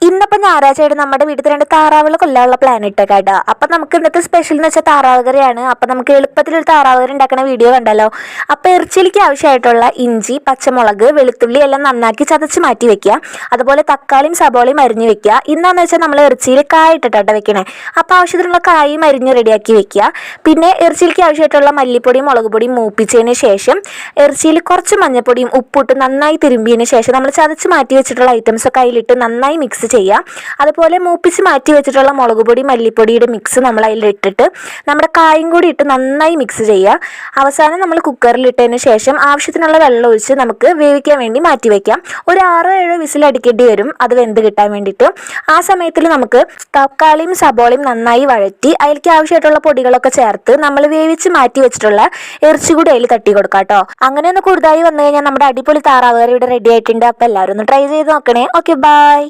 ഇന്നിപ്പോൾ ഞായറാഴ്ചയായിട്ട് നമ്മുടെ വീട്ടിൽ 2 താറാവുകൾ കൊല്ലാനുള്ള പ്ലാൻ ഇട്ടേക്കാട്ടോ. അപ്പം നമുക്ക് ഇന്നത്തെ സ്പെഷ്യൽ എന്ന് വെച്ചാൽ താറാവ് കറിയാണ്. അപ്പം നമുക്ക് എളുപ്പത്തിൽ ഒരു താറാവ് കറി ഉണ്ടാക്കുന്ന വീഡിയോ കണ്ടല്ലോ. അപ്പോൾ ഇറച്ചിയിലേക്ക് ആവശ്യമായിട്ടുള്ള ഇഞ്ചി, പച്ചമുളക്, വെളുത്തുള്ളി എല്ലാം നന്നാക്കി ചതച്ച് മാറ്റി വെക്കുക. അതുപോലെ തക്കാളിയും സബോളയും അരിഞ്ഞ് വെക്കുക. ഇന്നാന്ന് വെച്ചാൽ നമ്മൾ ഇറച്ചിയിൽ കായ ഇട്ടിട്ടാണ് വെക്കണേ. അപ്പോൾ ആവശ്യത്തിനുള്ള കായും അരിഞ്ഞ് റെഡിയാക്കി വെക്കുക. പിന്നെ ഇറച്ചിയിലേക്ക് ആവശ്യമായിട്ടുള്ള മല്ലിപ്പൊടിയും മുളക് പൊടിയും മൂപ്പിച്ചതിന് ശേഷം ഇറച്ചിയിൽ കുറച്ച് മഞ്ഞൾപ്പൊടിയും ഉപ്പിട്ട് നന്നായി തിരുമ്പിയതിന് ശേഷം നമ്മൾ ചതച്ച് മാറ്റി വെച്ചിട്ടുള്ള ഐറ്റംസ് ഒക്കെ അതിലിട്ട് നന്നായി മിക്സ് ചെയ്യാം. അതുപോലെ മൂപ്പിച്ച് മാറ്റി വെച്ചിട്ടുള്ള മുളക് പൊടി മല്ലിപ്പൊടിയുടെ മിക്സ് നമ്മൾ അതിലിട്ടിട്ട് നമ്മുടെ കായും കൂടി ഇട്ട് നന്നായി മിക്സ് ചെയ്യുക. അവസാനം നമ്മൾ കുക്കറിൽ ഇട്ടതിന് ശേഷം ആവശ്യത്തിനുള്ള വെള്ളം ഒഴിച്ച് നമുക്ക് വേവിക്കാൻ വേണ്ടി മാറ്റി വയ്ക്കാം. ഒരു 6-7 വിസിൽ അടിക്കേണ്ടി വരും അത് വെന്ത് കിട്ടാൻ വേണ്ടിയിട്ട്. ആ സമയത്തിൽ നമുക്ക് തക്കാളിയും സബോളയും നന്നായി വഴറ്റി അതിലേക്ക് ആവശ്യമായിട്ടുള്ള പൊടികളൊക്കെ ചേർത്ത് നമ്മൾ വേവിച്ച് മാറ്റി വെച്ചിട്ടുള്ള ഇറച്ചി കൂടി അതിൽ തട്ടി കൊടുക്കാം കേട്ടോ. അങ്ങനെ ഒന്ന് കൂടുതലായി വന്നു കഴിഞ്ഞാൽ നമ്മുടെ അടിപൊളി താറാവ് കറി ഇവിടെ റെഡി ആയിട്ടുണ്ട്. അപ്പോൾ എല്ലാവരും ഒന്ന് ട്രൈ ചെയ്ത് നോക്കണേ. Okay, by.